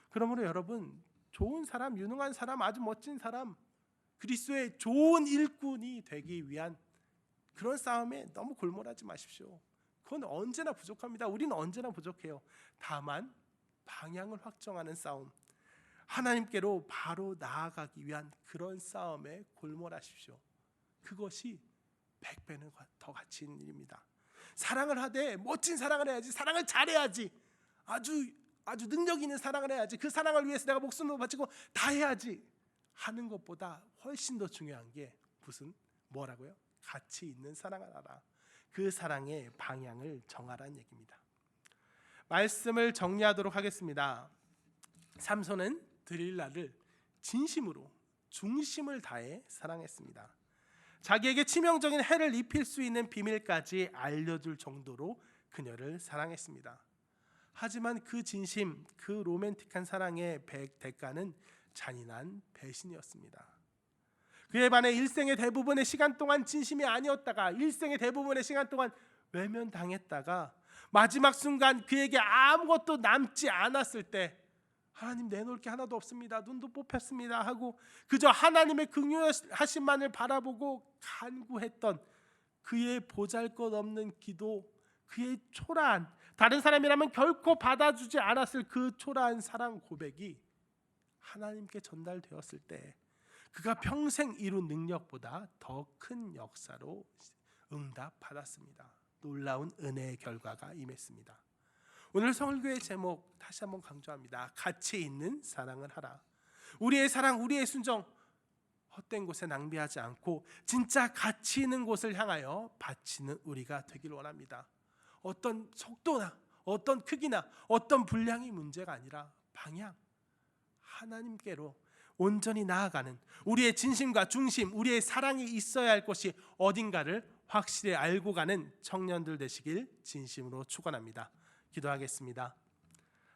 그러므로 여러분, 좋은 사람, 유능한 사람, 아주 멋진 사람, 그리스도의 좋은 일꾼이 되기 위한 그런 싸움에 너무 골몰하지 마십시오. 그건 언제나 부족합니다. 우리는 언제나 부족해요. 다만 방향을 확정하는 싸움, 하나님께로 바로 나아가기 위한 그런 싸움에 골몰하십시오. 그것이 100배는 더 가치 있는 일입니다. 사랑을 하되 멋진 사랑을 해야지, 사랑을 잘해야지, 아주 능력 있는 사랑을 해야지, 그 사랑을 위해서 내가 목숨도 바치고 다 해야지 하는 것보다 훨씬 더 중요한 게 뭐라고요? 가치 있는 사랑을 하라. 그 사랑의 방향을 정하라는 얘기입니다. 말씀을 정리하도록 하겠습니다. 삼손은 들릴라를 진심으로 중심을 다해 사랑했습니다. 자기에게 치명적인 해를 입힐 수 있는 비밀까지 알려줄 정도로 그녀를 사랑했습니다. 하지만 그 진심, 그 로맨틱한 사랑의 대가는 잔인한 배신이었습니다. 그에 반해 일생의 대부분의 시간 동안 진심이 아니었다가, 일생의 대부분의 시간 동안 외면당했다가, 마지막 순간 그에게 아무것도 남지 않았을 때 하나님 내놓을 게 하나도 없습니다. 눈도 뽑혔습니다 하고 그저 하나님의 긍휼하심만을 바라보고 간구했던 그의 보잘것없는 기도, 그의 초라한, 다른 사람이라면 결코 받아주지 않았을 그 초라한 사랑 고백이 하나님께 전달되었을 때 그가 평생 이룬 능력보다 더 큰 역사로 응답받았습니다. 놀라운 은혜의 결과가 임했습니다. 오늘 서울교회 제목 다시 한번 강조합니다. 가치 있는 사랑을 하라. 우리의 사랑, 우리의 순정 헛된 곳에 낭비하지 않고 진짜 가치 있는 곳을 향하여 바치는 우리가 되길 원합니다. 어떤 속도나 어떤 크기나 어떤 분량이 문제가 아니라 방향, 하나님께로 온전히 나아가는 우리의 진심과 중심, 우리의 사랑이 있어야 할 곳이 어딘가를 확실히 알고 가는 청년들 되시길 진심으로 축원합니다. 기도하겠습니다.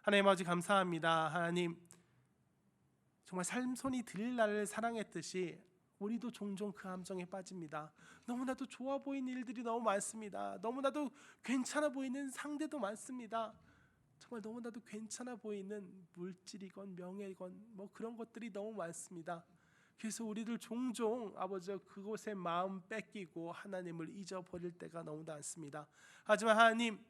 하나님 아버지 감사합니다. 하나님 정말 삶손이 들릴 날을 사랑했듯이 우리도 종종 그 함정에 빠집니다. 너무나도 좋아 보이는 일들이 너무 많습니다. 너무나도 괜찮아 보이는 상대도 많습니다. 정말 너무나도 괜찮아 보이는 물질이건 명예건 뭐 그런 것들이 너무 많습니다. 그래서 우리들 종종 아버지 그곳에 마음 뺏기고 하나님을 잊어버릴 때가 너무 많습니다. 하지만 하나님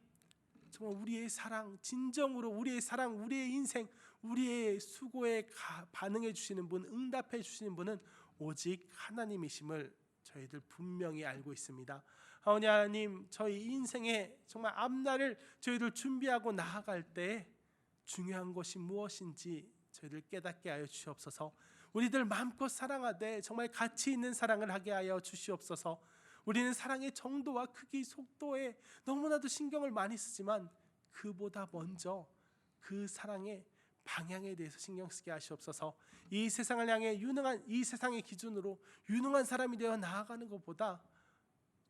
정말 우리의 사랑, 진정으로 우리의 사랑, 우리의 인생, 우리의 수고에 반응해 주시는 분, 응답해 주시는 분은 오직 하나님이심을 저희들 분명히 알고 있습니다. 하나님, 저희 인생의 정말 앞날을 저희들 준비하고 나아갈 때 중요한 것이 무엇인지 저희들 깨닫게 하여 주시옵소서. 우리들 마음껏 사랑하되 정말 가치 있는 사랑을 하게 하여 주시옵소서. 우리는 사랑의 정도와 크기, 속도에 너무나도 신경을 많이 쓰지만 그보다 먼저 그 사랑의 방향에 대해서 신경 쓰게 하시옵소서. 이 세상을 향해 유능한, 이 세상의 기준으로 유능한 사람이 되어 나아가는 것보다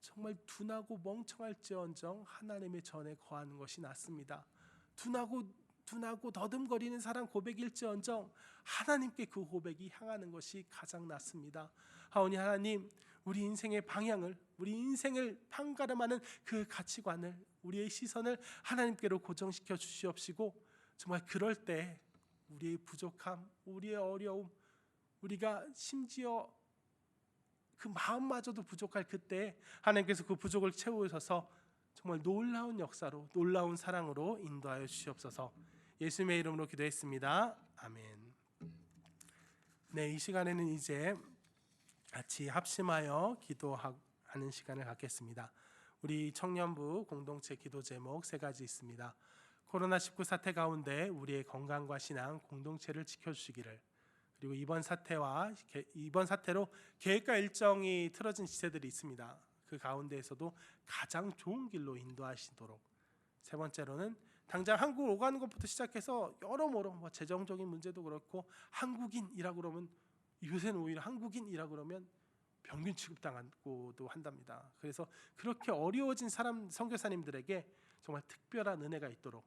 정말 둔하고 멍청할지언정 하나님의 전에 거하는 것이 낫습니다. 둔하고 더듬거리는 사랑 고백일지언정 하나님께 그 고백이 향하는 것이 가장 낫습니다. 하오니 하나님, 우리 인생의 방향을, 우리 인생을 판가름하는 그 가치관을, 우리의 시선을 하나님께로 고정시켜 주시옵시고 정말 그럴 때 우리의 부족함, 우리의 어려움, 우리가 심지어 그 마음마저도 부족할 그때 하나님께서 그 부족을 채우셔서 정말 놀라운 역사로, 놀라운 사랑으로 인도하여 주시옵소서. 예수님의 이름으로 기도했습니다. 아멘. 네, 이 시간에는 이제 같이 합심하여 기도하는 시간을 갖겠습니다. 우리 청년부 공동체 기도 제목 3가지 있습니다. 코로나19 사태 가운데 우리의 건강과 신앙, 공동체를 지켜주시기를, 그리고 이번 사태로 계획과 일정이 틀어진 지체들이 있습니다. 그 가운데에서도 가장 좋은 길로 인도하시도록, 3번째로는 당장 한국을 오가는 것부터 시작해서 여러모로 재정적인 문제도 그렇고 한국인이라고 그러면 요새는 오히려 한국인이라고 그러면 병균 취급당하고도 한답니다. 그래서 그렇게 어려워진 선교사님들에게 정말 특별한 은혜가 있도록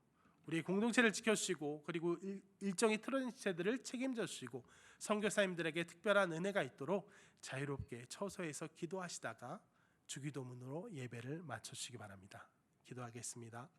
우리 공동체를 지켜주시고, 그리고 일정이 틀어진 지체들을 책임져 주시고 선교사님들에게 특별한 은혜가 있도록 자유롭게 처소에서 기도하시다가 주기도문으로 예배를 마쳐주시기 바랍니다. 기도하겠습니다.